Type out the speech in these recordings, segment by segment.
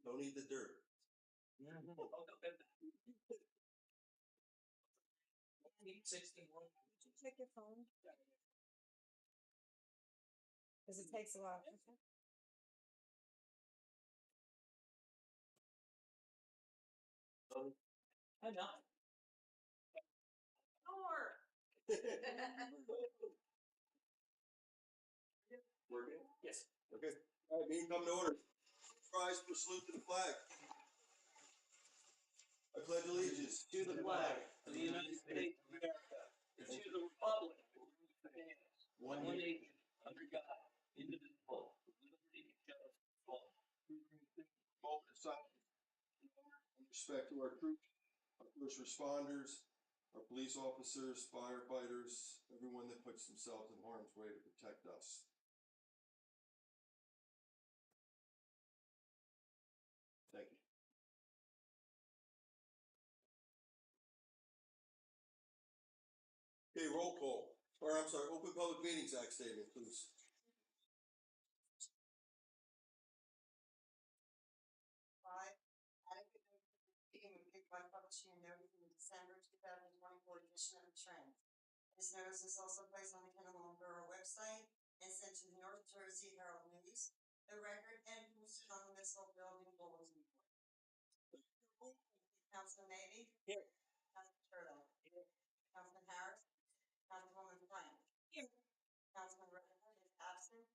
Don't eat the dirt. 61. Did you check your phone? Because it takes a while. Okay. I'm not. Or. Working? Yes. Okay. All right, meeting come to order. Rise for salute to the flag. I pledge allegiance To the flag of the United States of America and to the republic for which it stands, one nation, under God, indivisible, with liberty and justice for all. moment of silence in respect to our troops, our first responders, our police officers, firefighters, everyone that puts themselves in harm's way to protect us. Thank you. Okay, roll call. Or I'm sorry, Open Public Meetings Act statement, please. Adequate notice of this meeting will be given by publishing a notice in the December 2024 edition of the Trend. This notice is also placed on the Kennesaw Borough website and sent to the North Jersey Herald News, the Record, and posted on the municipal building bulletin board. Councilman Navy. Here. Councilman Turtle. Here. Councilman Harris. Councilwoman Frank. Here. Councilman Rutherford is absent.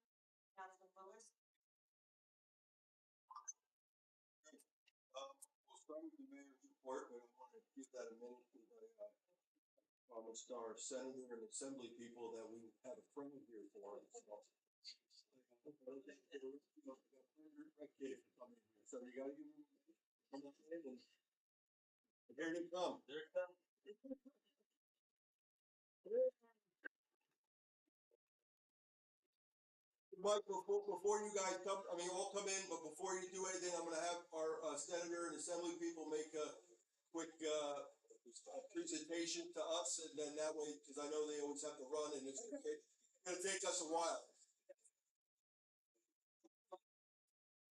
Councilman Lewis. We'll start with the mayor's report, but I want to give that a minute because I promised our senator and assembly people that we have a friend here for us. So you gotta give them, and here they come. There it comes. Mike, before you guys come, I mean, all come in, but before you do anything, I'm gonna have our senator and assembly people make a quick presentation to us, and then that way, because I know they always have to run, and it's gonna take us a while.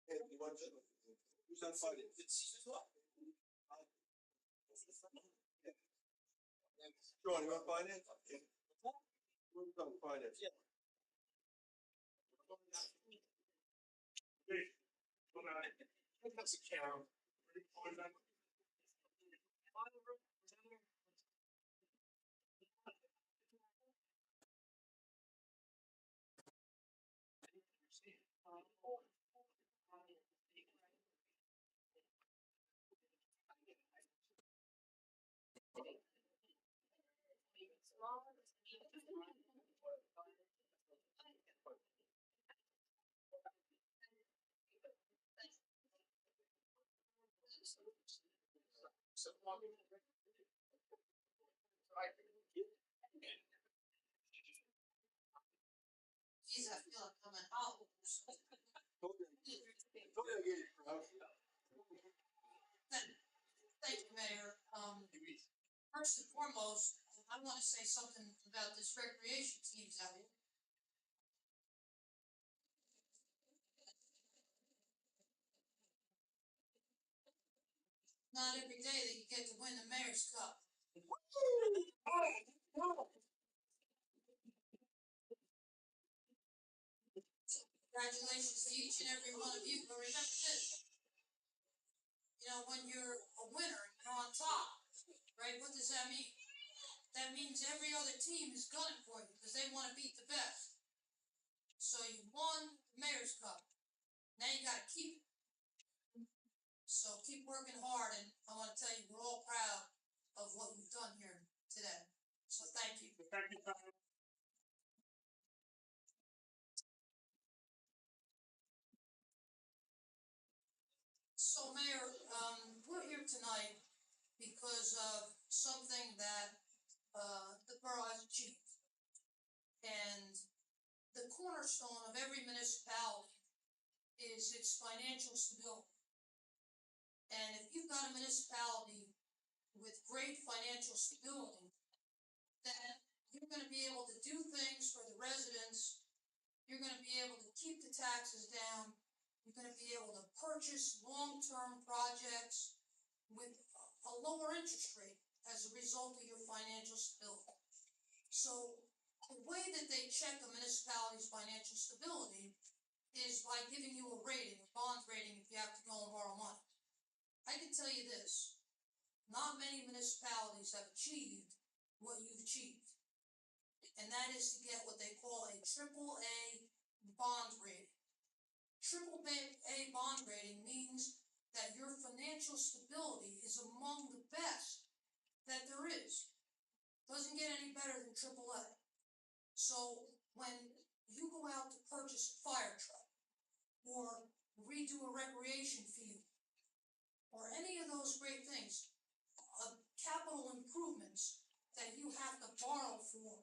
Hey, you want to- who's on finance? It's what? Sean, you want finance? Who's on finance? Yeah. That's a camera. Geez, I feel like I'm an owl. Thank you, Mayor. First and foremost, I want to say something about this recreation teams out here. Not every day that you get to win the Mayor's Cup. Congratulations to each and every one of you, but remember this. You know, when you're a winner, you're on top, right? What does that mean? That means every other team is gunning for you because they want to beat the best. So you won the Mayor's Cup. Now you got to keep it. So keep working hard, and I want to tell you, we're all proud of what we've done here today. So thank you. Thank you, Tom. So Mayor, we're here tonight because of something that the borough has achieved. And the cornerstone of every municipality is its financial stability. And if you've got a municipality with great financial stability, then you're going to be able to do things for the residents. You're going to be able to keep the taxes down. You're going to be able to purchase long-term lower interest rate as a result of your financial stability. So the way that they check a municipality's financial stability is by giving you a rating, a bond rating, if you have to go and borrow money. I can tell you this, not many municipalities have achieved what you've achieved. And that is to get what they call a AAA bond rating. AAA bond rating means that your financial stability is among the best that there is. Doesn't get any better than AAA. So when you go out to purchase a fire truck or redo a recreation field or any of those great things, capital improvements that you have to borrow for,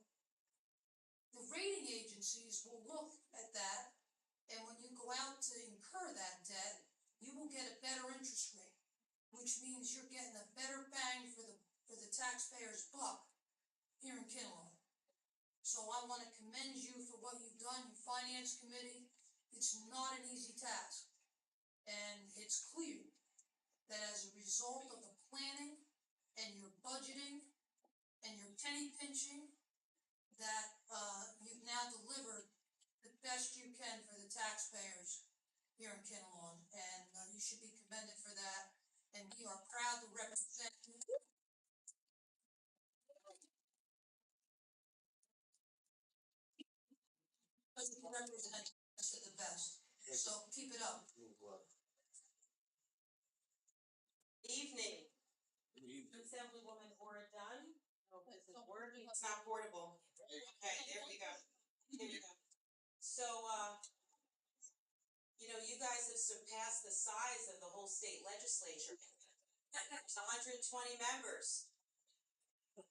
the rating agencies will look at that, and when you go out to incur that debt, you will get a better interest rate, which means you're getting a better bang for the taxpayer's buck here in Kinnelon. So I want to commend you for what you've done, your finance committee. It's not an easy task, and it's clear that as a result of the planning and your budgeting and your penny pinching, that you've now delivered the best you can for the taxpayers here in Kinnelon, and you should be commended for that. And we are proud to represent you. Because you represent us at the best. So keep it up. Evening. Assemblywoman Ora Dunn. Oh, is it working? It's not portable. Okay, there we go. Here we go. So, you guys have surpassed the size of the whole state legislature. It's 120 members.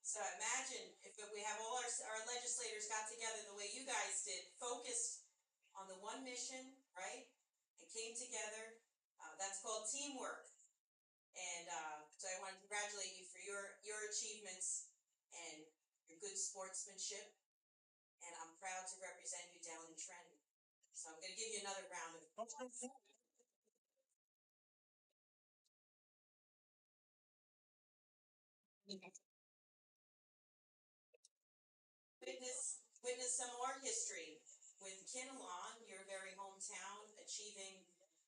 So imagine if we have all our legislators got together the way you guys did, focused on the one mission, right? And came together. That's called teamwork. And so I want to congratulate you for your achievements and your good sportsmanship. And I'm proud to represent you down in Trenton. So I'm going to give you another round of applause. Witness some more history with Kinnelon, your very hometown, achieving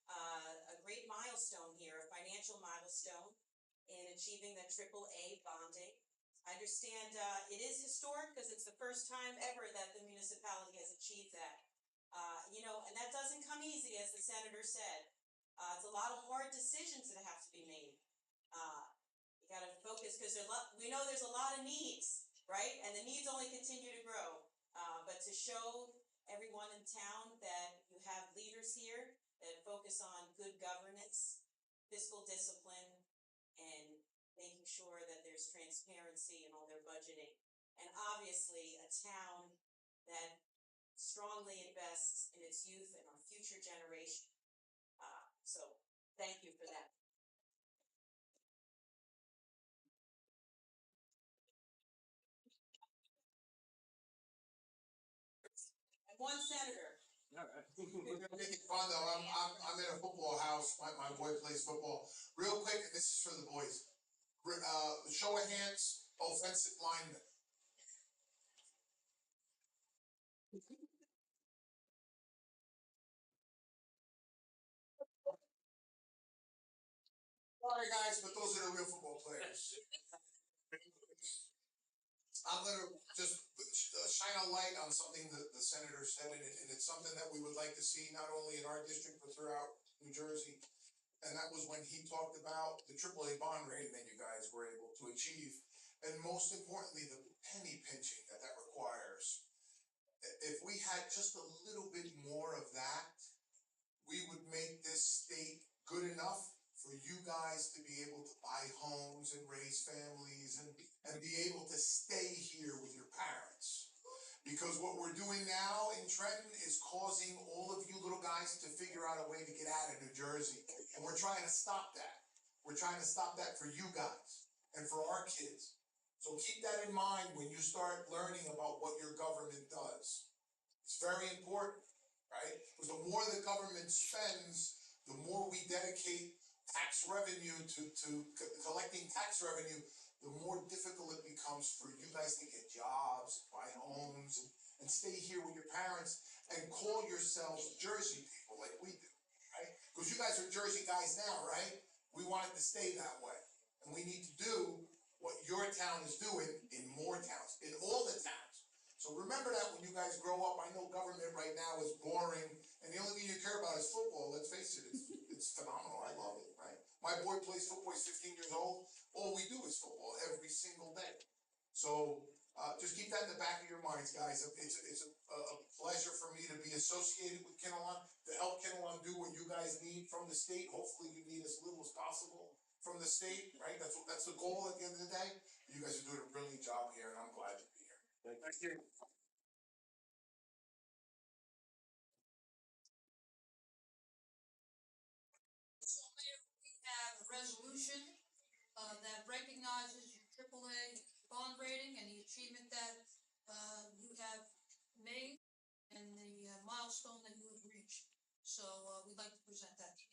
a great milestone here, a financial milestone in achieving the AAA bonding. I understand it is historic because it's the first time ever that the municipality has achieved that. And that doesn't come easy, as the senator said. It's a lot of hard decisions that have to be made. You got to focus because we know there's a lot of needs, right? And the needs only continue to grow. But to show everyone in town that you have leaders here that focus on good governance, fiscal discipline, and making sure that there's transparency in all their budgeting. And obviously a town that strongly invests in its youth and our future generation. So thank you for that. One senator. We're gonna make it fun though. I'm in a football house. My boy plays football. Real quick, and this is for the boys. Show of hands, offensive lineman. Sorry guys, but those are the real football players. I'm gonna just shine a light on something that the senator said, and it's something that we would like to see not only in our district but throughout New Jersey. And that was when he talked about the AAA bond rating that you guys were able to achieve, and most importantly, the penny pinching that requires. If we had just a little bit more of that, we would make this state good enough for you guys to be able to buy homes and raise families and be able to stay here with your parents. Because what we're doing now in Trenton is causing all of you little guys to figure out a way to get out of New Jersey. And we're trying to stop that. We're trying to stop that for you guys and for our kids. So keep that in mind when you start learning about what your government does. It's very important, right? Because the more the government spends, the more we dedicate tax tax revenue collecting tax revenue, the more difficult it becomes for you guys to get jobs, buy homes, and stay here with your parents and call yourselves Jersey people like we do, right? Because you guys are Jersey guys now, right? We want it to stay that way. And we need to do what your town is doing in more towns, in all the towns. So remember that when you guys grow up. I know government right now is boring, and the only thing you care about is football. Let's face it, it's phenomenal. I love it, right? My boy plays football, he's 15 years old. All we do is football every single day. So just keep that in the back of your minds, guys. It's a pleasure for me to be associated with Kinnelon, to help Kinnelon do what you guys need from the state. Hopefully you need as little as possible from the state, right? That's the goal at the end of the day. You guys are doing a brilliant job here, and I'm glad to be here. Thank you. So Mayor, we have a resolution, that recognizes your AAA bond rating and the achievement that, you have made and the milestone that you have reached. So, we'd like to present that to you.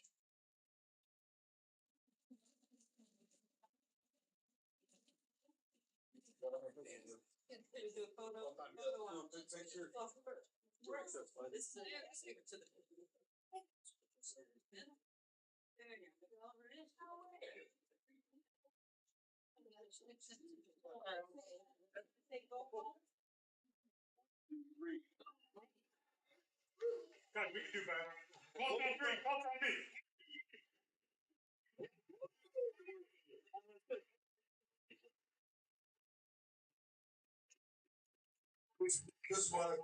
God, we can do better. Call on three, call on me. Just want to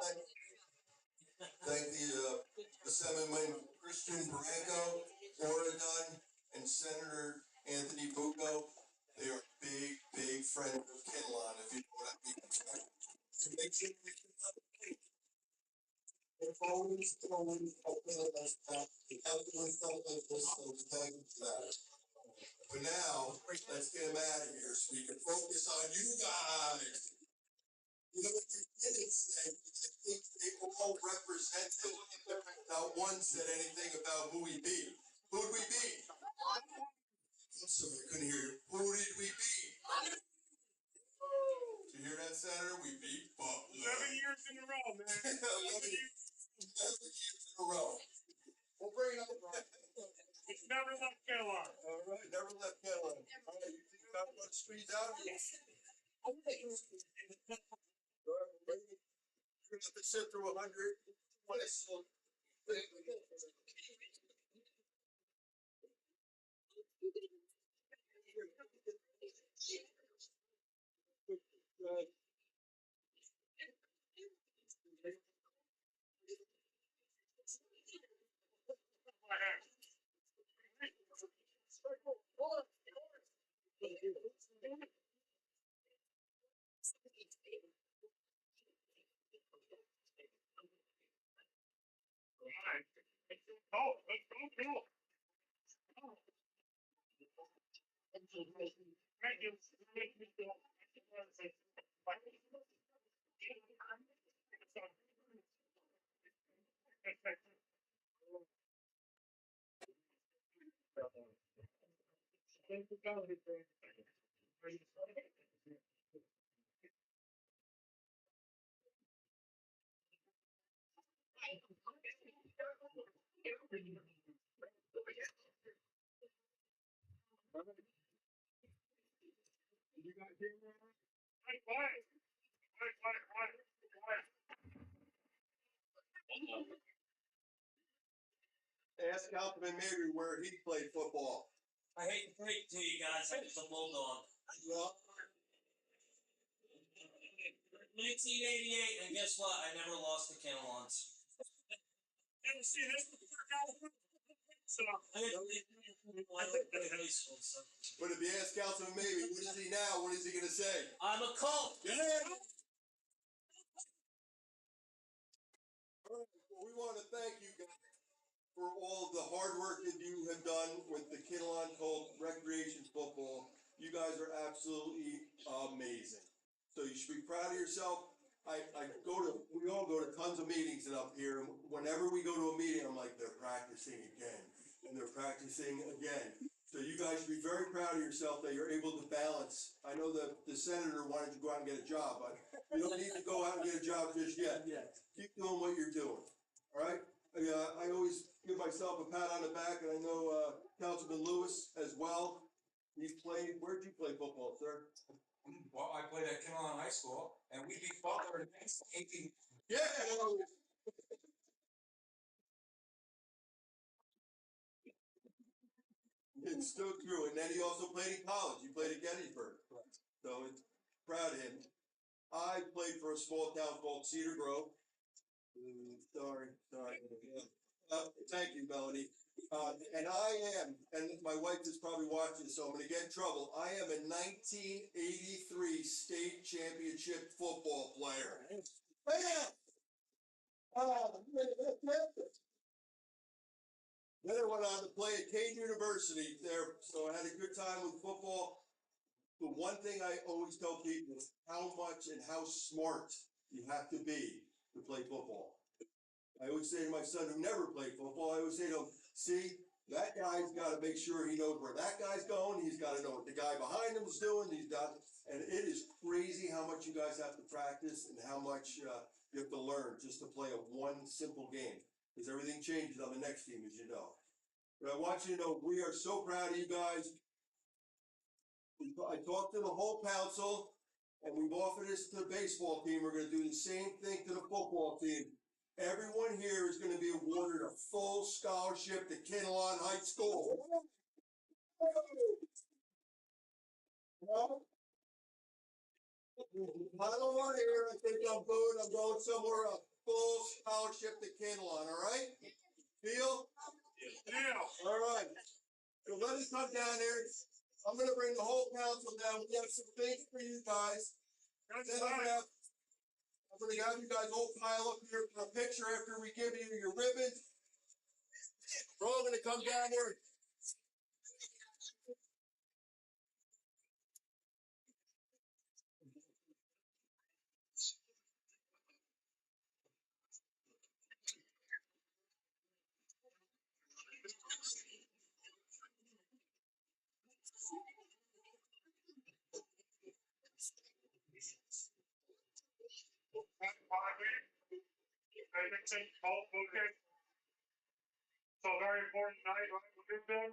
thank the Assemblyman Christian Branco, Oregon, and Senator Anthony Bucco. They are big friends of Kinnelon, if you know what I mean. To make sure they've always helping us out, helping us, so thank you for that. But now, let's get them out of here so we can focus on you guys. You know what you didn't say? I think they all represented. Not one said anything about who we beat. Who'd we beat? I'm sorry, I couldn't hear you. Who did we beat? Did you hear that, Senator? We beat Butler. 7 years in a row, man. 11 years in a row. We'll bring it up. It's never left Carolina. All right, never left Carolina. All right, you think about what squeeze out? Yes. You're gonna have to sit through 100. When it's so big. Oh, let's go, cool. Thank you. Make me feel. You guys hear me? Quiet. Ask Councilman Mabry where he played football. I hate to break it to you guys, I was a bulldog. Well, 1988, and guess what? I never lost to Kinnelons. Ever see this before, California? So, I went to high school, so. but if you ask Councilman Mabry, what is he now? What is he gonna say? I'm a cult. Yeah. All right, well, we want to thank you guys for all the hard work that you have done with the Kinnelon Colt Recreation Football. You guys are absolutely amazing. So you should be proud of yourself. We all go to tons of meetings up here, and whenever we go to a meeting, I'm like, they're practicing again, and they're practicing again. So So you guys should be very proud of yourself that you're able to balance. I know the senator wanted you to go out and get a job, but you don't need to go out and get a job just yet. Keep doing what you're doing, all right? I always give myself a pat on the back, and I know Councilman Lewis as well. He played, where'd you play football, sir? Well, I played at Kinnelon High School, and we beat Butler in 1918. Yeah. It's so true, and then he also played in college. He played at Gettysburg, so it's proud of him. I played for a small town called Cedar Grove. Sorry. Thank you, Melanie. And I am, and my wife is probably watching, so I'm gonna get in trouble. I am a 1983 state championship football player. Yeah. Then I went on to play at Cade University there, so I had a good time with football. The one thing I always tell people is how much and how smart you have to be to play football. I always say to my son who never played football, I always say to him, see, that guy's gotta make sure he knows where that guy's going, he's gotta know what the guy behind him is doing, and it is crazy how much you guys have to practice and how much you have to learn just to play one simple game. Because everything changes on the next team, as you know. But I want you to know, we are so proud of you guys. I talked to the whole council, and we've offered this to the baseball team. We're gonna do the same thing to the football team. Everyone here is gonna be awarded a full scholarship to Kinnelon High School. I don't want to hear, I think I'm good, I'm going somewhere else. Full scholarship to Kinnelon, all right? Deal? Yeah. All right. So let us come down here. I'm gonna bring the whole council down. We have some things for you guys. Then I'm gonna have you guys all pile up here for a picture after we give you your ribbons. We're all gonna come down here. Okay. So very important night, right? What is there?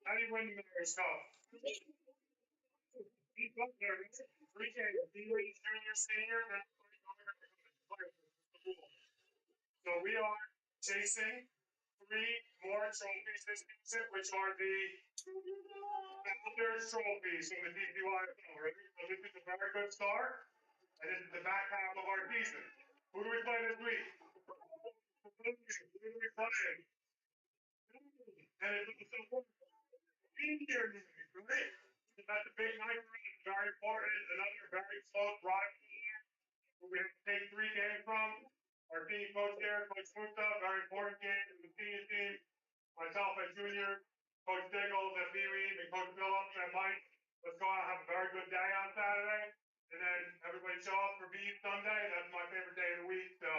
How do you win the mayor's cup? He's up there, 3 games, junior, senior, and so we are chasing 3 more trophies this season, which are the Founders Trophies from the DCYFL, right? So this is a very good start, and this is the back half of our season. Who do we play this week? Who do we play? And it's also senior night, right? That's a big night for us, very important, another very close rivalry who we have to take 3 games from. Our team coach there, Coach Musa, very important game for the senior team. Myself as junior, Coach Diggles at Pee Wee, and Coach Phillips and Mike. Let's go out and have a very good day on Saturday. And then everybody show up for Bees Sunday. That's my favorite day of the week. So,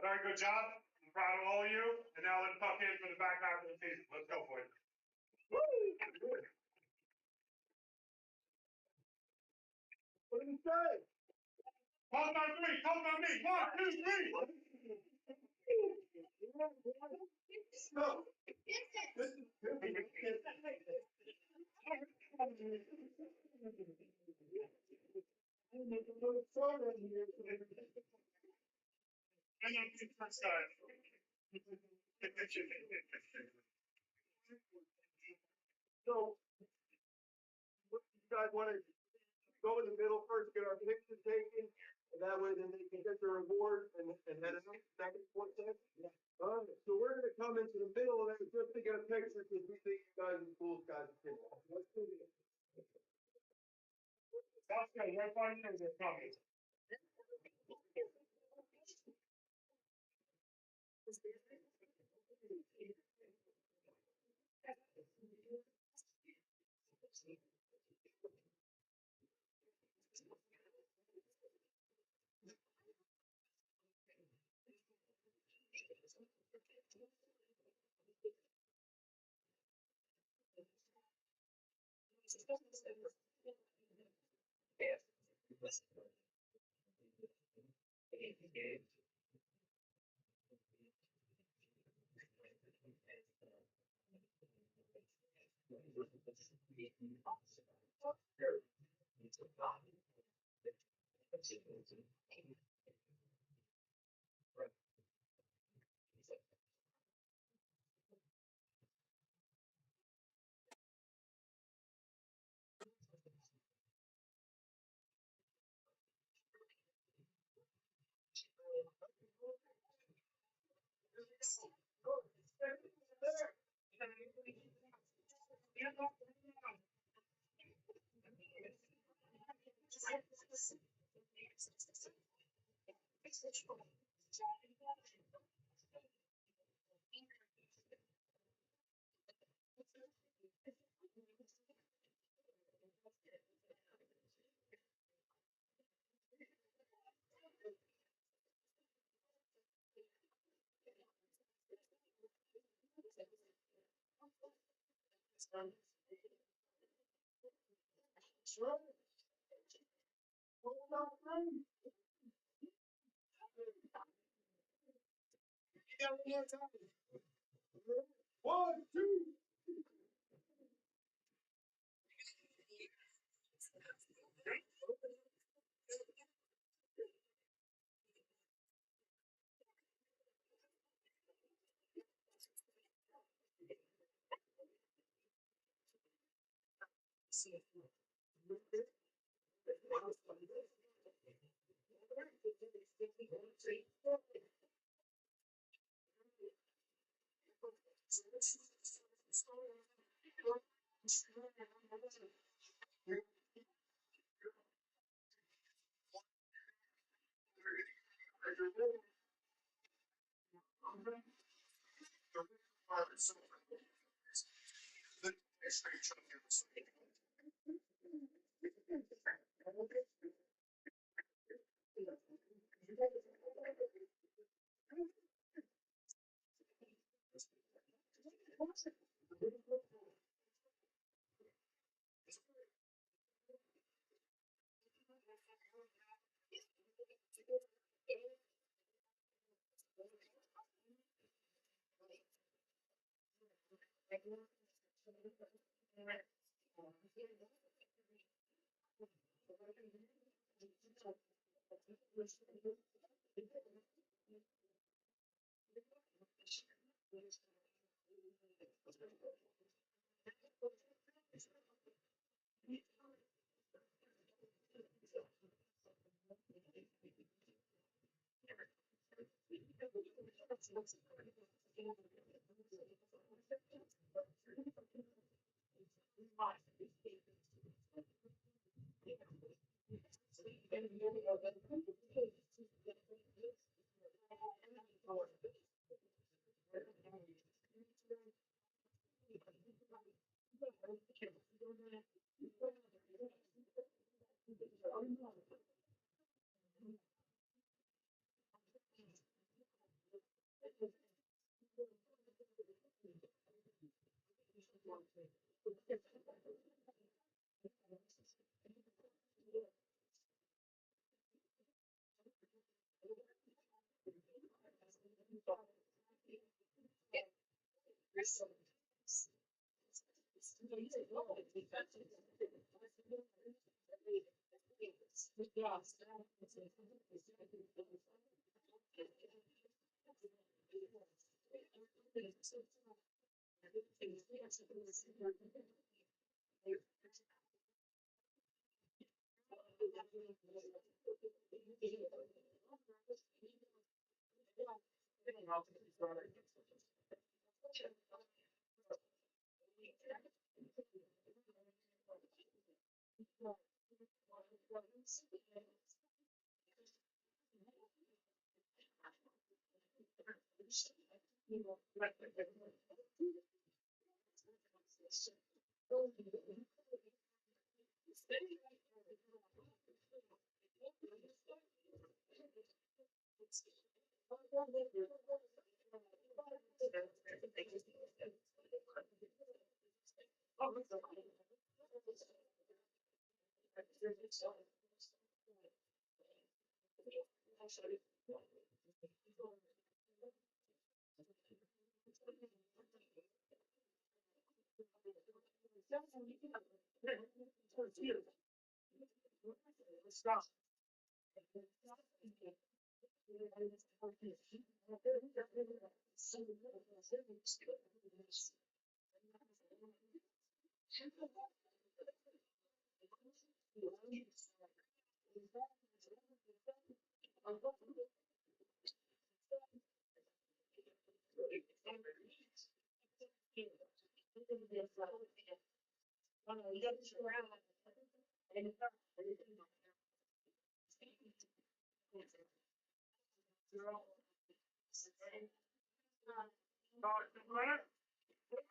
very good job. I'm proud of all of you. And now let's tuck in for the back half of the season. Let's go, boys. Woo! What did he say? Talk on 3, talk on me. 1, 2, 3. No. I'm not the first guy. So, what you guys wanna go in the middle first, get our picture taken, and that way then they can get their reward and head it up, second, fourth, fifth? Yeah. So we're gonna come into the middle and just to get a picture, because we think you guys are the coolest guys in town. Let's do it. That's good. We're finding they're coming. One, two.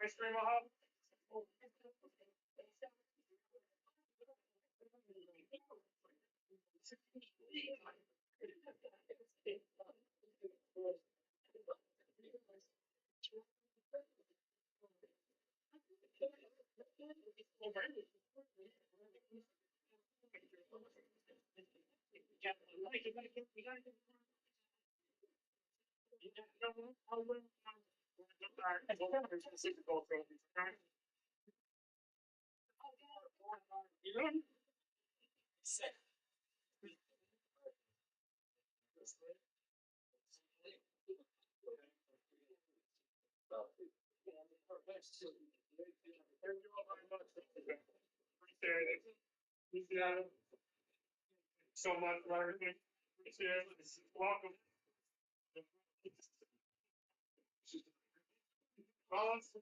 Ice cream will help. Thank you all very much. Appreciate it. Appreciate it. So much for everything. Appreciate it. Welcome. Rollins,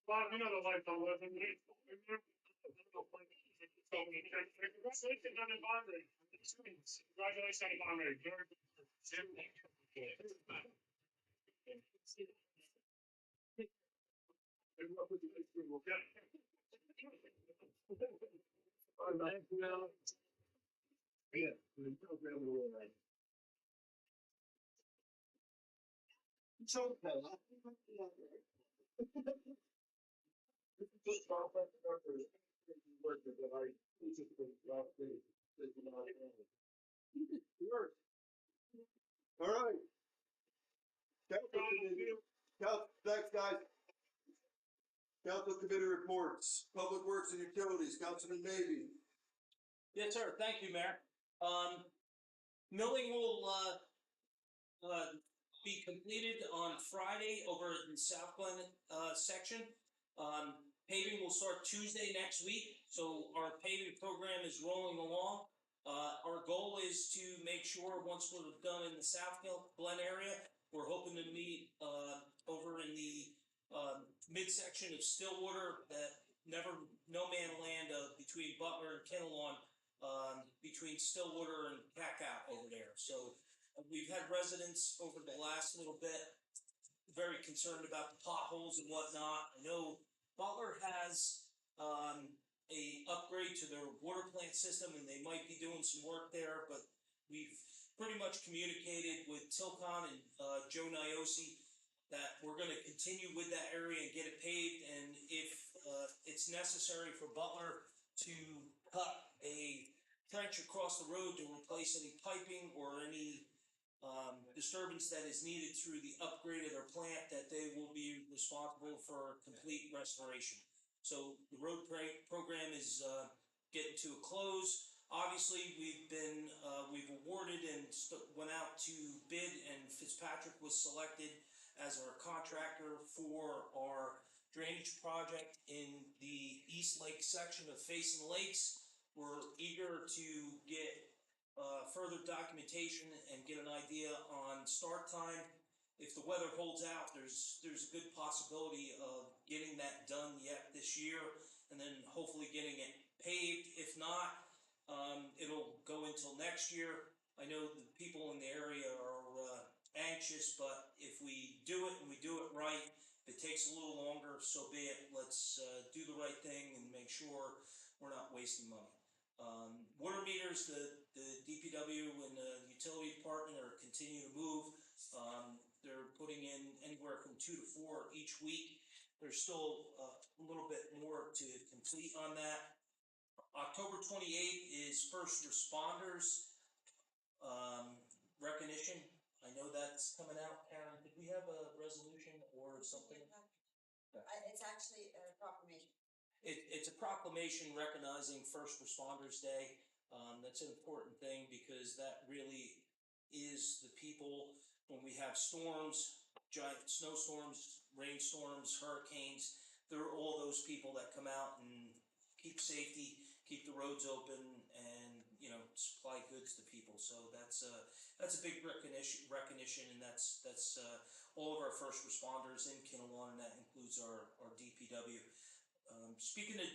Bob, you know the life I'm living. Congratulations on the bond rate. Congratulations on the bond rate. Very good. Jim, thank you. Good luck with the ice cream, okay? All right, now. Yeah. So, All right. Council committee, thanks, guys. Council committee reports, Public Works and Utilities, Councilman Maybe. Yes, sir. Thank you, Mayor. Milling will, be completed on Friday over in the South Glen, section. Paving will start Tuesday next week, so our paving program is rolling along. Our goal is to make sure, once we're done in the South Glen area, we're hoping to meet, over in the, midsection of Stillwater, that no man land between Butler and Kinnelon, between Stillwater and Cacao over there. So we've had residents over the last little bit very concerned about the potholes and whatnot. I know Butler has a upgrade to their water plant system, and they might be doing some work there, but we've pretty much communicated with Tilcon and Joe Niosi that we're going to continue with that area and get it paved, and if it's necessary for Butler to cut a trench across the road to replace any piping or any disturbance that is needed through the upgrade of their plant, that they will be responsible for complete restoration. So the road program is getting to a close. Obviously, we've awarded and went out to bid, and Fitzpatrick was selected as our contractor for our drainage project in the East Lake section of Facing Lakes. We're eager to get further documentation and get an idea on start time. If the weather holds out, there's a good possibility of getting that done yet this year, and then hopefully getting it paved. If not, it'll go until next year. I know the people in the area are anxious, but if we do it and we do it right, if it takes a little longer, so be it. Let's do the right thing and make sure we're not wasting money. Water meters, the DPW and the utility department are continuing to move. They're putting in anywhere from 2 to 4 each week. There's still a little bit more to complete on that. October 28th is first responders recognition. I know that's coming out. Karen, did we have a resolution or something? It's actually a proclamation. It's a proclamation recognizing First Responders Day. That's an important thing because that really is the people when we have storms, giant snowstorms, rainstorms, hurricanes. They're all those people that come out and keep safety, keep the roads open, and supply goods to people. So that's a big recognition, and that's all of our first responders in Kinnelon, and that includes our DPW. Speaking of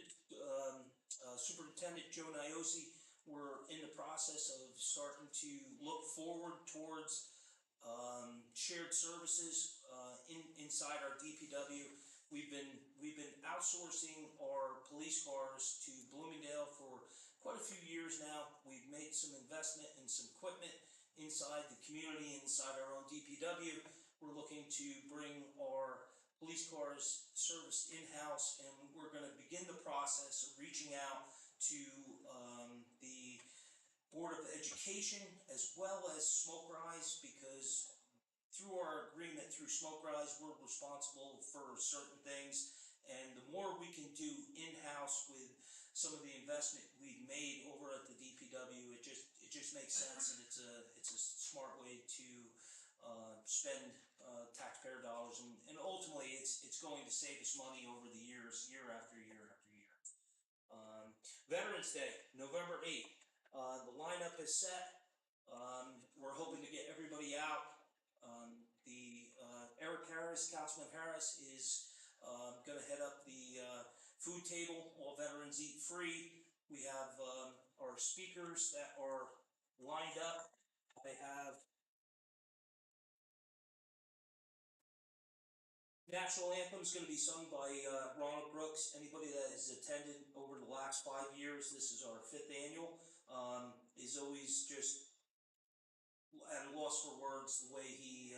Superintendent Joe Niosi, we're in the process of starting to look forward towards shared services inside our DPW. We've been outsourcing our police cars to Bloomingdale for quite a few years now. We've made some investment in some equipment inside the community, inside our own DPW. We're looking to bring our police cars serviced in-house, and we're going to begin the process of reaching out to the Board of Education as well as Smoke Rise, because through our agreement through Smoke Rise, we're responsible for certain things, and the more we can do in-house with some of the investment we've made over at the DPW, it just makes sense, and it's a smart way to spend taxpayer dollars, and ultimately it's going to save us money over the years, year after year after year. Veterans Day, November 8th. The lineup is set. We're hoping to get everybody out. Eric Harris, Councilman Harris, is going to head up the food table. All veterans eat free. We have our speakers that are lined up. They have National Anthem is going to be sung by Ronald Brooks. Anybody that has attended over the last 5 years, this is our 5th annual, is always just at a loss for words the way he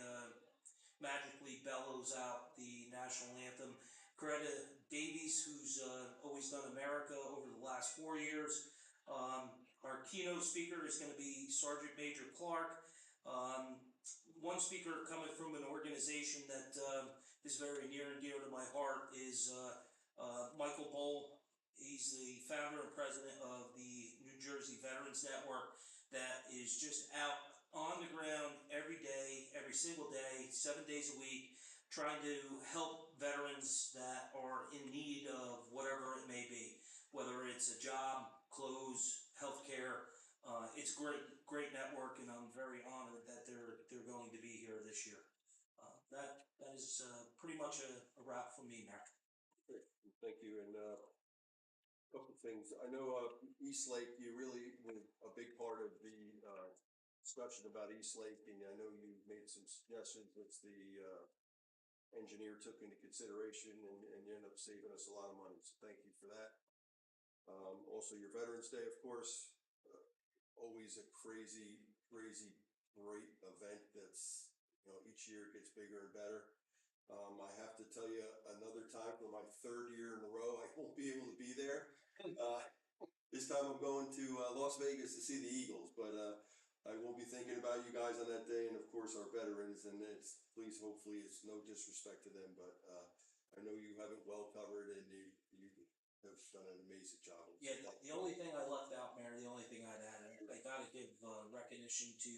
magically bellows out the national anthem. Greta Davies, who's always done America over the last 4 years. Our keynote speaker is going to be Sergeant Major Clark. One speaker coming from an organization that is very near and dear to my heart is Michael Bohl. He's the founder and president of the New Jersey Veterans Network that is just out on the ground every day, every single day, 7 days a week, trying to help veterans that are in need of whatever it may be, whether it's a job, clothes, healthcare. It's a great network, and I'm very honored that they're going to be here this year. That is pretty much a wrap from me, Mayor. Great. Thank you. And a couple of things. I know East Lake, you really were a big part of the discussion about East Lake, and I know you made some suggestions which the engineer took into consideration, and you ended up saving us a lot of money. So thank you for that. Also, your Veterans Day, of course, always a crazy, great event that's, each year gets bigger and better. I have to tell you another time, for my 3rd year in a row, I won't be able to be there. This time I'm going to Las Vegas to see the Eagles, but I will be thinking about you guys on that day, and of course our veterans, and hopefully it's no disrespect to them, but I know you have it well covered, and you have done an amazing job. Yeah, the only thing I left out, Mayor, the only thing I'd add, I gotta give recognition to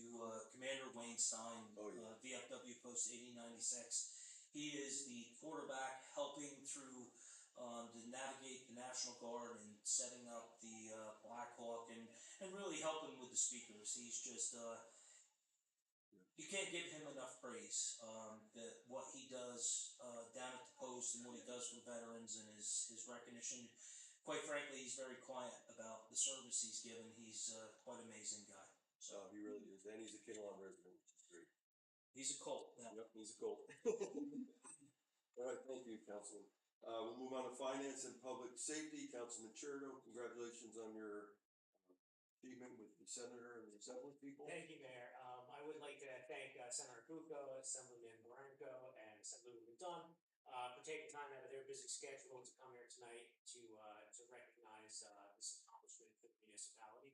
Commander Wayne Stein, VFW Post 8096. He is the quarterback helping through to navigate the National Guard and setting up the Black Hawk and really helping with the speakers. He's just, you can't give him enough praise. That what he does down at the post and what he does for veterans and his recognition. Quite frankly, he's very quiet about the service he's given. He's quite an amazing guy. So he really is, and he's a Kinnelon resident, which is great. He's a Colt. Yeah. Yep, he's a Colt. All right, thank you, Councilman. We'll move on to Finance and Public Safety. Councilman Cherto, congratulations on your achievement with the Senator and the Assembly people. Thank you, Mayor. I would like to thank Senator Bucco, Assemblyman Barranco, and Assemblywoman Dunn for taking time out of their busy schedule to come here tonight to recognize this accomplishment. for the municipality.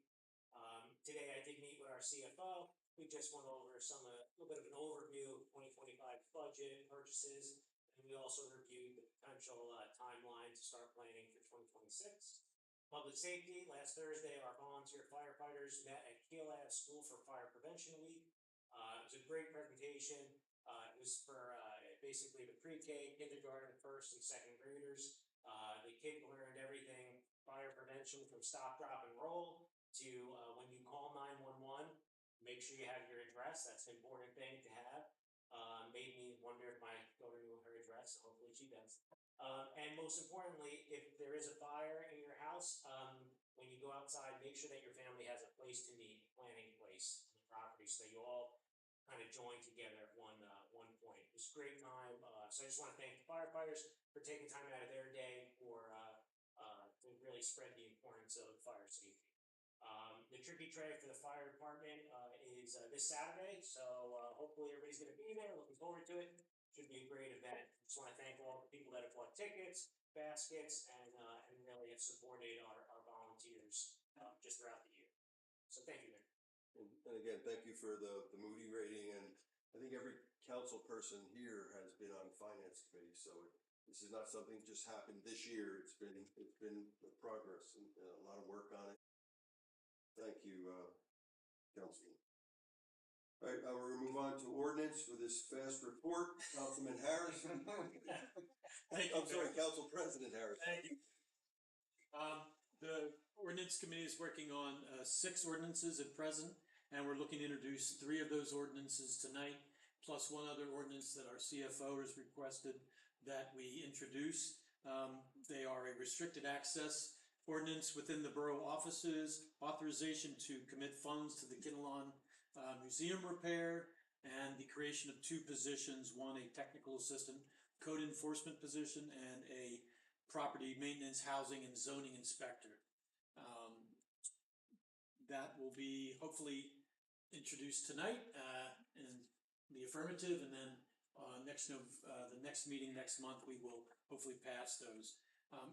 Today I did meet with our CFO. We just went over a little bit of an overview of 2025 budget purchases, and we also reviewed the potential timeline to start planning for 2026. Public safety, last Thursday, our volunteer firefighters met at Keelah School for Fire Prevention Week. It was a great presentation. It was for basically the pre-K, kindergarten, first and second graders. The kids learned everything fire prevention from stop, drop, and roll to when you call 911, make sure you have your address. That's an important thing to have. Made me wonder if my daughter knew her address. Hopefully she does. And most importantly, if there is a fire in your house, when you go outside, make sure that your family has a place to meet, planning place on the property, so that you all kind of join together at one point. It was a great time. So I just want to thank the firefighters for taking time out of their day to really spread the importance of fire safety. The tricky tray for the fire department is this Saturday, so hopefully everybody's going to be there. Looking forward to it. Should be a great event. Just want to thank all the people that have bought tickets, baskets, and really have supported our volunteers just throughout the year. So thank you, Mayor. And again, thank you for the Moody rating, and I think every council person here has been on the finance committee, so this is not something that just happened this year. It's been progress and a lot of work on it. Thank you, Councilman. All right, we'll move on to ordinance for this fast report. Councilman Harris. Thank you, I'm sorry, Council President Harris. Thank you. The ordinance committee is working on 6 ordinances at present, and we're looking to introduce 3 of those ordinances tonight, plus one other ordinance that our CFO has requested that we introduce. They are a restricted access ordinance within the borough offices, authorization to commit funds to the Kinnelon museum repair, and the creation of 2 positions, one a technical assistant code enforcement position and a property maintenance, housing, and zoning inspector. That will be hopefully introduced tonight in the affirmative, and then the next meeting next month we will hopefully pass those.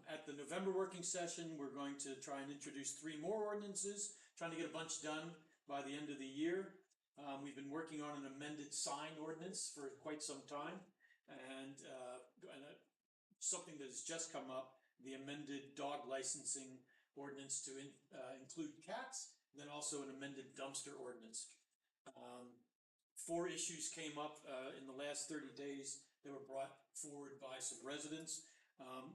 At the November working session, we're going to try and introduce 3 more ordinances, trying to get a bunch done by the end of the year. We've been working on an amended sign ordinance for quite some time, and something that has just come up, the amended dog licensing ordinance to include cats, and then also an amended dumpster ordinance. 4 issues came up in the last 30 days that were brought forward by some residents.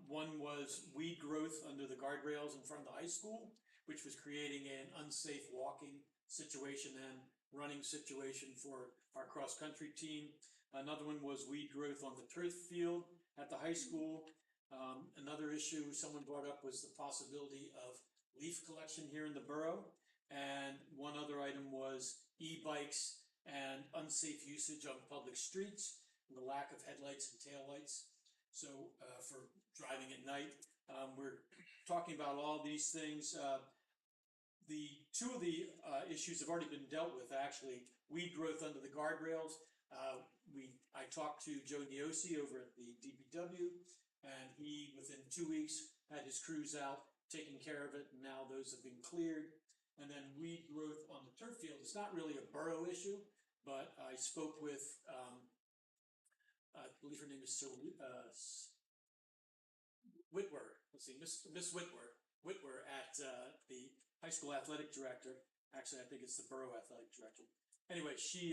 One was weed growth under the guardrails in front of the high school, which was creating an unsafe walking situation and running situation for our cross-country team. Another one was weed growth on the turf field at the high school. Another issue someone brought up was the possibility of leaf collection here in the borough. And one other item was e-bikes and unsafe usage on public streets, and the lack of headlights and taillights. So for driving at night, we're talking about all these things. The 2 of the issues have already been dealt with, actually. Weed growth under the guardrails. I talked to Joe Diosi over at the DPW, and he, within 2 weeks, had his crews out taking care of it, and now those have been cleared. And then weed growth on the turf field. It's not really a borough issue, but I spoke with, I believe her name is Whitwer. Let's see, Miss Whitwer at the high school athletic director. Actually, I think it's the borough athletic director. Anyway, she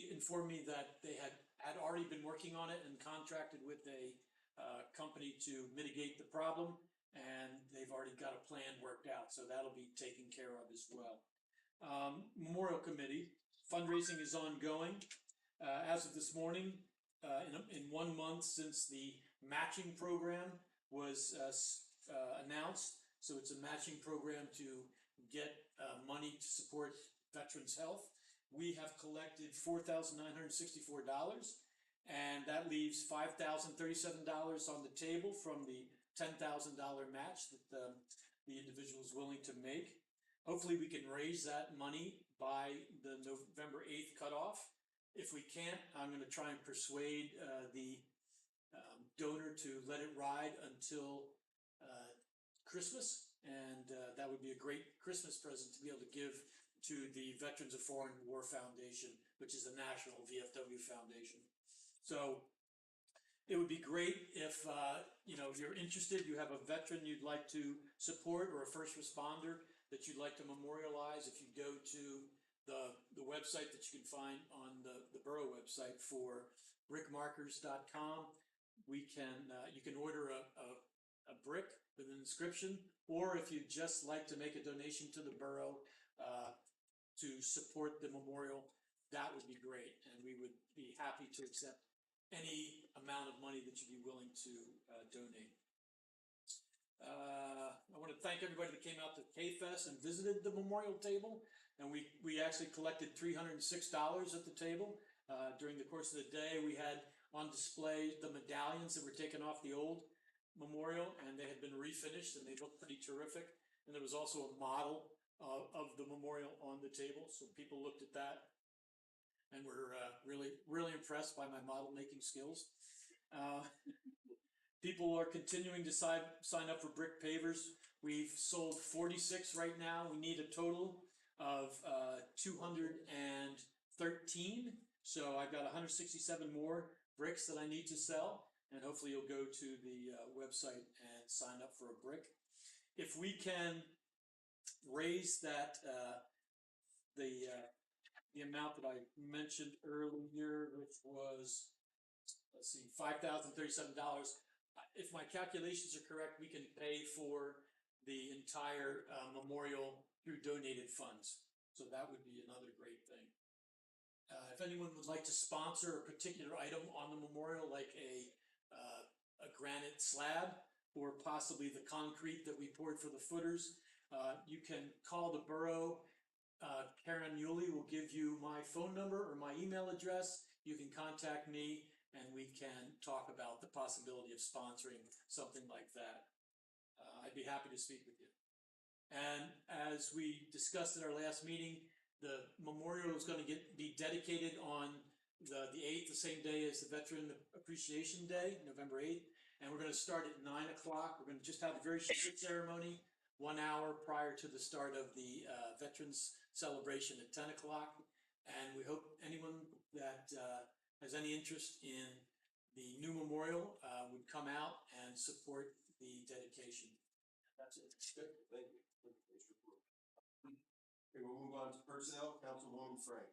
informed me that they had already been working on it and contracted with a company to mitigate the problem, and they've already got a plan worked out, so that'll be taken care of as well. Memorial Committee, fundraising is ongoing. As of this morning, in 1 month since the matching program was announced, so it's a matching program to get money to support veterans' health. We have collected $4,964, and that leaves $5,037 on the table from the $10,000 match that the individual is willing to make. Hopefully we can raise that money by the November 8th cutoff. If we can't, I'm going to try and persuade the donor to let it ride until Christmas, and that would be a great Christmas present to be able to give to the Veterans of Foreign War Foundation, which is a national VFW foundation. So it would be great if, you're interested, you have a veteran you'd like to support or a first responder that you'd like to memorialize. If you go to the website that you can find on the borough website for brickmarkers.com, you can order a brick with an inscription, or if you'd just like to make a donation to the borough to support the memorial, that would be great, and we would be happy to accept any amount of money that you'd be willing to donate. I want to thank everybody that came out to K-Fest and visited the memorial table, and we actually collected $306 at the table. During the course of the day, we had on display the medallions that were taken off the old memorial, and they had been refinished, and they looked pretty terrific. And there was also a model of the memorial on the table, so people looked at that and were really impressed by my model making skills. People are continuing to sign up for brick pavers. We've sold 46 right now. We need a total of 213. So I've got 167 more bricks that I need to sell, and hopefully you'll go to the website and sign up for a brick. If we can raise that the amount that I mentioned earlier, which was, let's see, $5,037. If my calculations are correct, we can pay for the entire memorial through donated funds. So that would be another great thing. If anyone would like to sponsor a particular item on the memorial, like a granite slab or possibly the concrete that we poured for the footers, you can call the borough. Karen Yuli will give you my phone number or my email address. You can contact me, and we can talk about the possibility of sponsoring something like that. I'd be happy to speak with you. And as we discussed at our last meeting, the memorial is going to be dedicated on the 8th, the same day as the Veteran Appreciation Day, November 8th. And we're going to start at 9 o'clock. We're going to just have a very short ceremony, 1 hour prior to the start of the Veterans celebration at 10 o'clock. And we hope anyone that has any interest in the new memorial would come out and support the dedication. That's it. Good, thank you. Okay, we'll move on to personnel. Councilwoman Frank.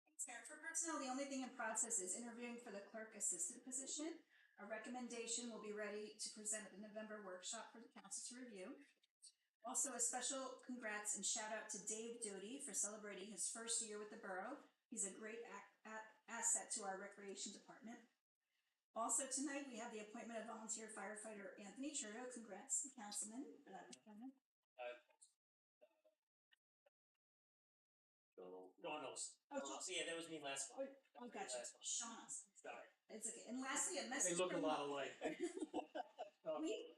Thanks, Mayor. For personnel, the only thing in process is interviewing for the clerk assistant position. A recommendation will be ready to present at the November workshop for the council to review. Also, a special congrats and shout out to Dave Doty for celebrating his first year with the borough. He's a great asset to our recreation department. Also tonight, we have the appointment of volunteer firefighter Anthony Churro. Congrats, Councilman, for that appointment. Dawn Olson. Oh, Yeah, that was me last month. Oh, gotcha. Sean. Sorry. It's okay. And lastly, a They message look a from lot alike.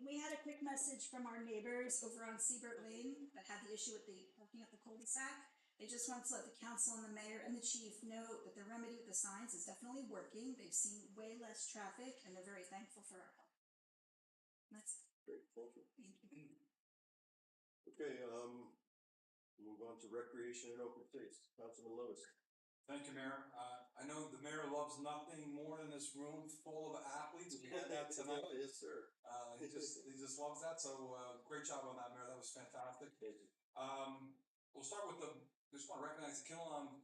we had a quick message from our neighbors over on Seabird Lane that had the issue with the parking at the cul-de-sac. They just want to let the council and the mayor and the chief know that the remedy with the signs is definitely working. They've seen way less traffic, and they're very thankful for our help. That's it. Great, thank you. Thank you. Okay, move on to recreation and open space. Councilman Lewis. Thank you, Mayor. I know the mayor loves nothing more than this room full of athletes. We had that tonight. Yes, sir. He just loves that. So great job on that, Mayor. That was fantastic. We'll start with just want to recognize the Kinnelon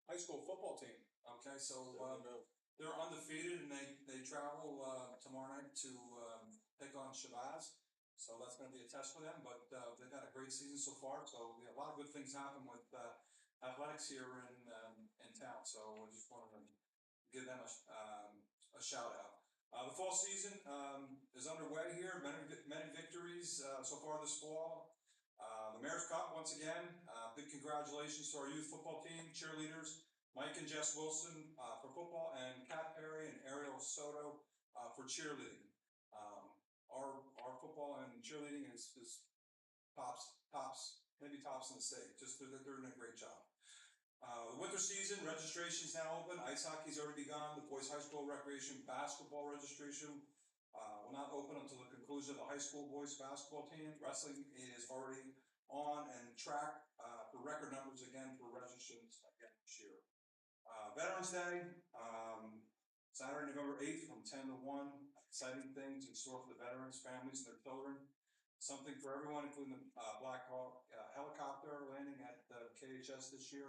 high school football team. Okay, so they're undefeated, and they travel tomorrow night to take on Shabazz. So that's going to be a test for them, but they've had a great season so far. So a lot of good things happen with athletics here in town. So I just wanted to give them a shout out. The fall season is underway here. Many victories so far this fall. The Mayor's Cup once again. Big congratulations to our youth football team, cheerleaders, Mike and Jess Wilson for football, and Kat Perry and Ariel Soto for cheerleading. Our football and cheerleading is tops, maybe tops in the state. Just they're doing a great job. The winter season registration is now open. Ice hockey's already begun. The boys high school recreation basketball registration will not open until the conclusion of the high school boys basketball team. Wrestling is already on and track, for record numbers again for registrants again this year. Veterans Day, Saturday, November 8th from 10 to 1. Exciting things in store for the veterans, families, and their children. Something for everyone, including the Black Hawk helicopter landing at KHS this year.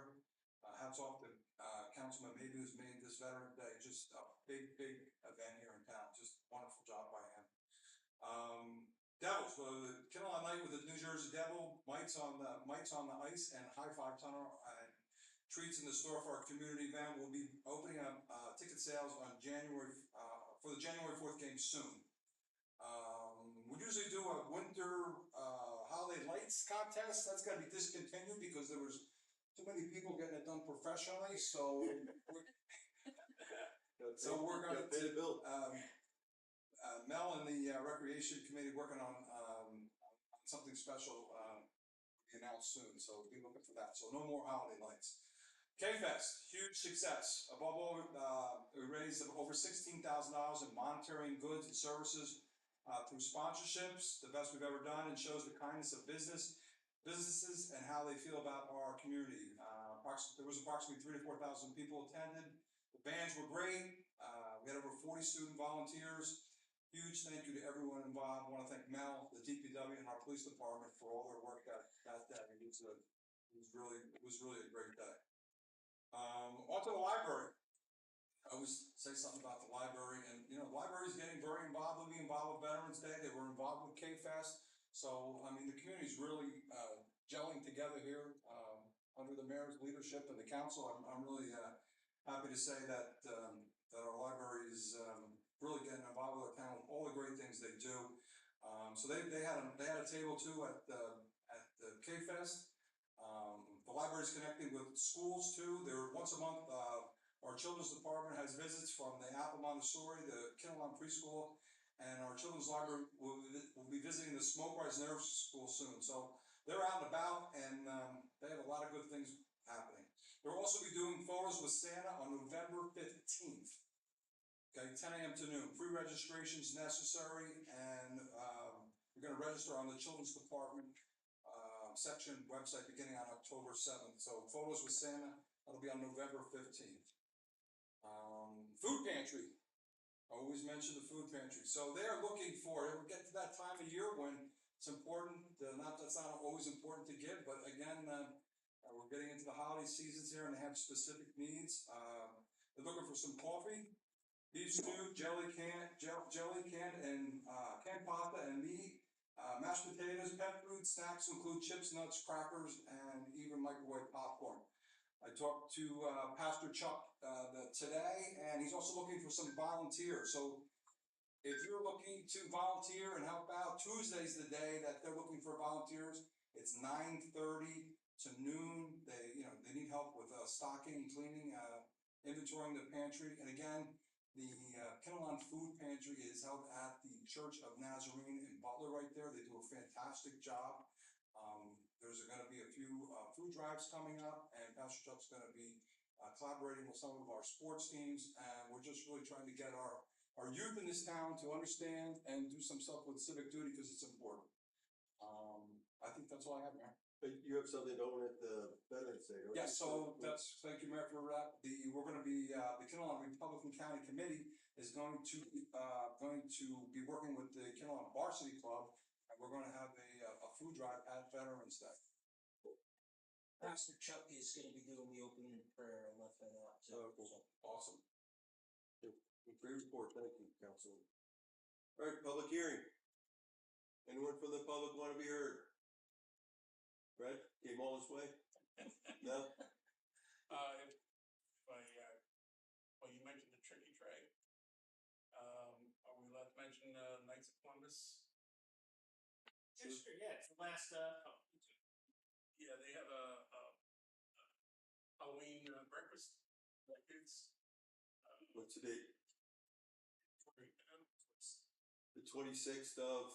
Hats off to Councilman Maybe, who's made this Veterans Day just a big event here in town. Just wonderful job by him. Devils, the Kinnelon Night with the New Jersey Devil, Mites on the ice, and High Five Tunnel and treats in the store for our community event. We'll be opening up ticket sales on for the January 4th game soon. We usually do a winter holiday lights contest. That's got to be discontinued because there was too many people getting it done professionally. So we're going to Mel and the recreation committee working on something special we announce soon. So be looking for that. So no more holiday lights. K-Fest, huge success. Above all, we raised over $16,000 in monetary goods and services through sponsorships, the best we've ever done, and shows the kindness of businesses and how they feel about our community. There was approximately 3,000 to 4,000 people attended. The bands were great. We had over 40 student volunteers. Huge thank you to everyone involved. I want to thank Mel, the DPW, and our police department for all their work that day. It was really a great day. On to the library. I always say something about the library, and the library is getting very involved. They'll be involved with Veterans Day. They were involved with K-Fest. So, I mean, the community's really gelling together here under the mayor's leadership and the council. I'm really happy to say that our library is really getting involved with our town with all the great things they do. So they had a table too at the K-Fest. The library's connecting with schools too. They're once a month. Our children's department has visits from the Apple Montessori, the Kinnelon Preschool, and our children's library will be visiting the Smoke Rise Nurse School soon. So they're out and about, and they have a lot of good things happening. They'll also be doing photos with Santa on November 15th. Okay, 10 a.m. to noon. Free registration is necessary, and you're going to register on the children's department section website beginning on October 7th. So photos with Santa, that'll be on November 15th. Food pantry. I always mention the food pantry. So they're looking for it. We'll get to that time of year when it's important. That's not always important to give, but again, we're getting into the holiday seasons here, and they have specific needs. They're looking for some coffee, beef stew, jelly canned, and canned pasta and meat. Mashed potatoes, pet food, snacks include chips, nuts, crackers, and even microwave popcorn. I talked to Pastor Chuck today, and he's also looking for some volunteers. So if you're looking to volunteer and help out, Tuesday's the day that they're looking for volunteers. It's 9:30 to noon. They need help with stocking, cleaning, inventorying the pantry. And again, the Kinnelon Food Pantry is held at the Church of Nazarene in Butler right there. They do a fantastic job. There's going to be a few food drives coming up, and Pastor Chuck's going to be collaborating with some of our sports teams, and we're just really trying to get our youth in this town to understand and do some stuff with civic duty because it's important. I think that's all I have, Mayor. But you have something going at the Veterans Day, right? Yes, so thank you, Mayor, for that. We're going to be, the Kinnelon Republican County Committee is going to be working with the Kinnelon Varsity Club, and we're going to have a food drive at Veterans Day. Pastor Chuck is going to be doing the opening prayer. I left that out. So. Awesome. Great report. Thank you, Councilman. All right, public hearing. Anyone from the public want to be heard? Brett, came all this way? No? Well, you mentioned the Tricky Tray. Are we allowed to mention Knights of Columbus? Sure, yeah, it's the last, Yeah, they have a Halloween breakfast for kids. What's the date? The 26th of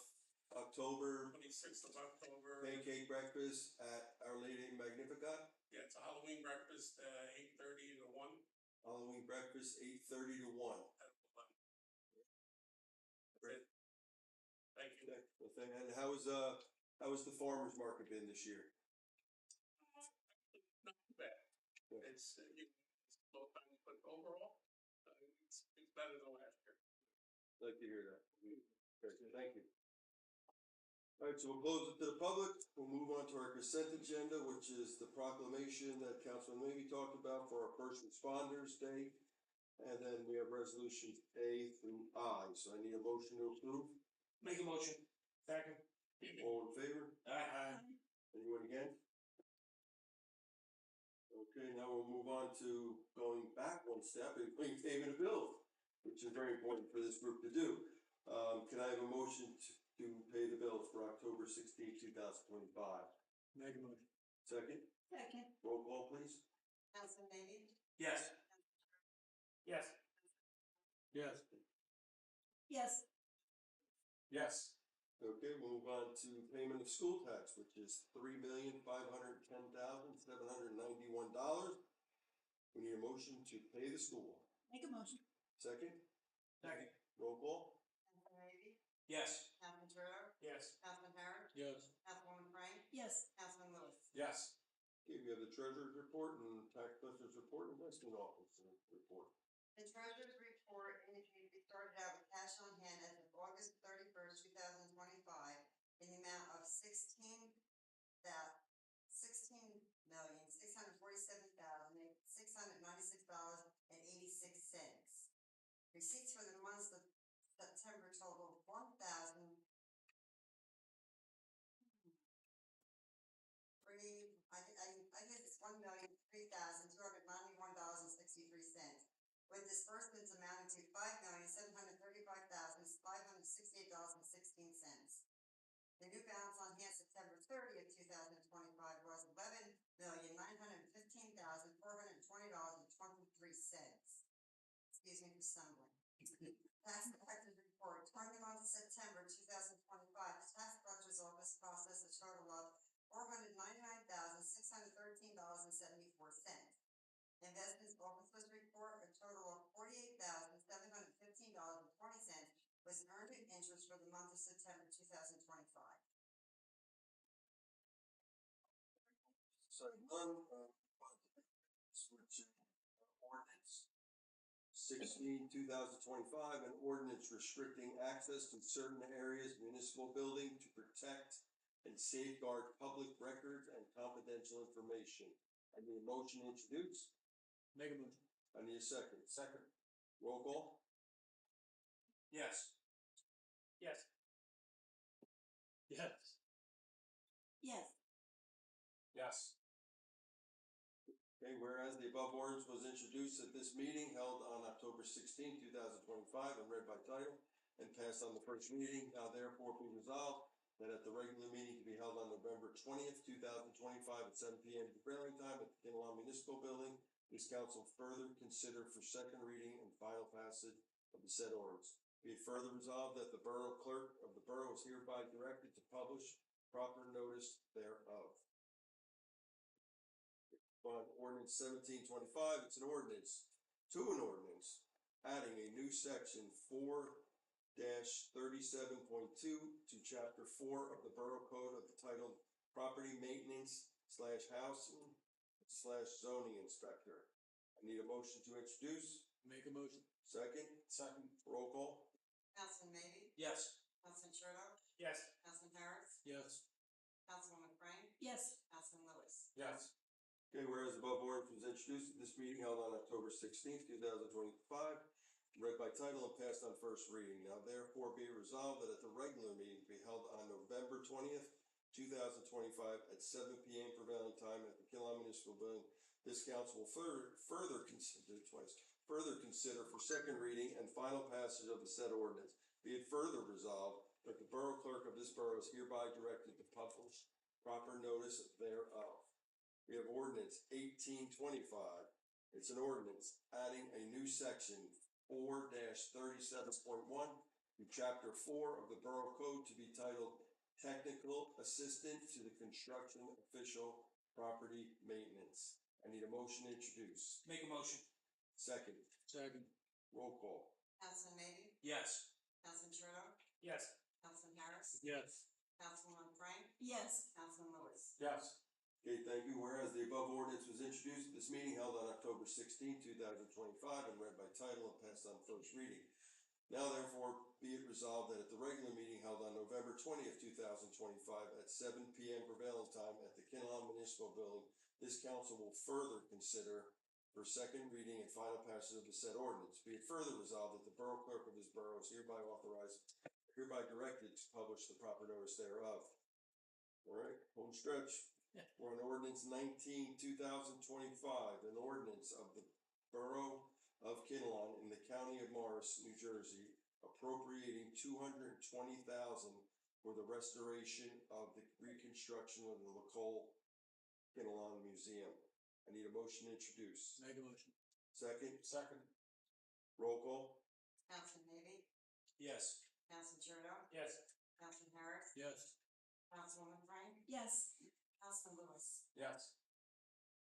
October. 26th of October. Pancake breakfast at Our Lady Magnificat. Yeah, it's a Halloween breakfast, 8:30 to 1. Halloween breakfast, 8:30 to 1. Great. Okay, and how was the farmer's market been this year? Not too bad. It's, it's slow time, but overall, it's better than last year. Like to hear that. Very good, thank you. All right, so we'll close it to the public. We'll move on to our consent agenda, which is the proclamation that Councilman Levy talked about for our First Responders Day. And then we have resolutions A through I. So I need a motion to approve. Make a motion. Second. All in favor? Aye. Anyone against? Okay, now we'll move on to going back one step and paying payment of bills, which is very important for this group to do. Can I have a motion to pay the bills for October 16, 2025? Make a motion. Second, Second. roll call, please. Councilman Maybe? Yes. Yes. Yes. Yes. Yes. Okay, we'll move on to payment of school tax, which is $3,510,791. We need a motion to pay the school. Make a motion. Second, Second. roll call. Councilman Maybe? Yes. Councilman Turner? Yes. Councilman Harris? Yes. Councilwoman Frank? Yes. Councilman Lewis? Yes. Okay, we have the treasurer's report and tax collector's report and investment officer report. The treasurer's report indicated we started out with cash on hand as of August 31st, 2025, in the amount of $16,647,696.86. Receipts for the months of September totaled $1,391,63, with disbursements amounting to $5,735,568.16. The new balance on hand September 30th, 2025 was $11,915,420.23. Excuse me for stumbling. Tax collector's report, 20 months of September 2025, the tax collector's office processed a total of $499,613.74. Investments officer's report, a total of $48,715.20 was earned in interest for the month of September 2025. So none, switch to ordinance 16, 2025, an ordinance restricting access to certain areas of municipal building to protect and safeguard public records and confidential information. I need a motion to introduce. Make a motion. I need a second. Second. Roll call. Yes. Yes. Yes. Yes. Yes. Okay, whereas the above ordinance was introduced at this meeting held on October 16, 2025, and read by title and passed on the first reading, now therefore be resolved that at the regular meeting to be held on November 20th, 2025 at 7 p.m. prevailing time at the Kinnelon Municipal Building, this council further consider for second reading and final passage of the said ordinance. Be it further resolved that the borough clerk of the borough is hereby directed to publish proper notice thereof. On ordinance 1725, it's an ordinance to an ordinance, adding a new section 4-37.2 to chapter 4 of the Borough Code of the title Property Maintenance / Housing / Zoning Inspector. I need a motion to introduce. Make a motion. Second. Second. Roll call. Councilman Maybe? Yes. Councilman Turner? Yes. Councilman Harris? Yes. Councilwoman Frank? Yes. Councilman Lewis? Yes. Okay, whereas the above ordinance was introduced at this meeting held on October 16th, 2025, read by title and passed on first reading. Now therefore be resolved that at the regular meeting to be held on November 20th, 2025 at 7 p.m. prevailing time at the Kinnelon Municipal Building, this council will further consider for second reading and final passage of the said ordinance. Be it further resolved that the borough clerk of this borough is hereby directed to publish proper notice thereof. We have ordinance 1825. It's an ordinance adding a new section 4-37.1 to chapter 4 of the Borough Code to be titled Technical Assistant to the Construction Official Property Maintenance. I need a motion to introduce. Make a motion. Second. Second. Roll call. Councilman Maybe? Yes. Councilman Turner? Yes. Councilman Harris? Harris. Yes. Councilwoman Frank. Yes. Councilman Lewis. Yes. Okay, thank you. Whereas the above ordinance was introduced at this meeting held on October 16, 2025, and read by title and passed on first reading. Now therefore be it resolved that at the regular meeting held on November 20th, 2025 at 7 p.m. prevailing time at the Kinnelon Municipal Building, this council will further consider for second reading and final passage of the said ordinance. Be it further resolved that the borough clerk of this borough is hereby authorized, hereby directed to publish the proper notice thereof. All right, home stretch. Yeah. We're on ordinance 19, 2025, an ordinance of the Borough of Kinnelon in the County of Morris, New Jersey, appropriating $220,000 for the restoration of the reconstruction of the Lacole Kinnelon Museum. I need a motion to introduce. Make a motion. Second, Second. roll call. Councilman Maybe. Yes. Councilman Chirino. Yes. Councilman Harris. Yes. Councilwoman Frank. Yes. Councilman Lewis. Yes.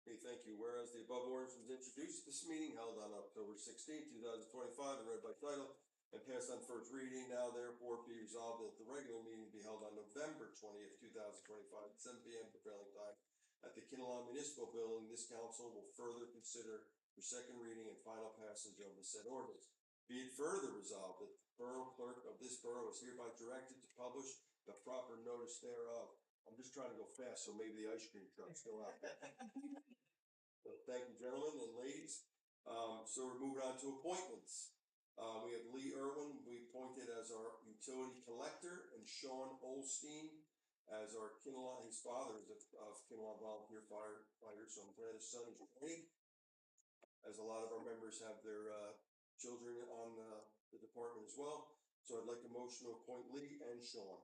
Okay, thank you. Whereas the above ordinance was introduced at this meeting held on October 16, 2025, and read by title and passed on first reading, now therefore be resolved that the regular meeting be held on November 20th, 2025, at 7 p.m. prevailing time at the Kinnelon Municipal Building. This council will further consider for second reading and final passage of the said ordinance. Be it further resolved that the borough clerk of this borough is hereby directed to publish the proper notice thereof. I'm just trying to go fast, so maybe the ice cream truck's still out there. So thank you, gentlemen and ladies. So we're moving on to appointments. We have Lee Irwin, we appointed as our utility collector, and Sean Olstein as our Kinnelon. His father is of Kinnelon volunteer firefighter, so I'm glad his son is joining. As a lot of our members have their children on the department as well. So I'd like a motion to appoint Lee and Sean.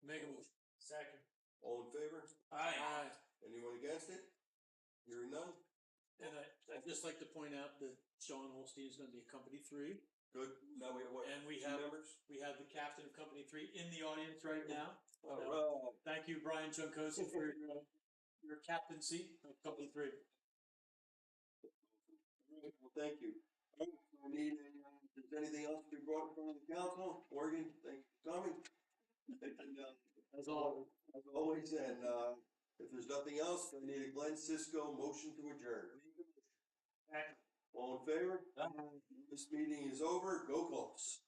Make a motion. Second. All in favor? Aye. Anyone against it? Hearing none? And I'd just like to point out that Sean Holstein is gonna be Company 3. Good. Now we have what? And we two have, members? we have the captain of Company 3 in the audience right now. All right. Thank you, Brian Juncosi, for your captaincy of Company 3. Well, thank you. All right, so I need if there's anything else to be brought in front of the council, Morgan, thanks for coming. And, As always. as always, and if there's nothing else, I need a Glenn Cisco motion to adjourn. Second. All in favor? This meeting is over. Go Colts.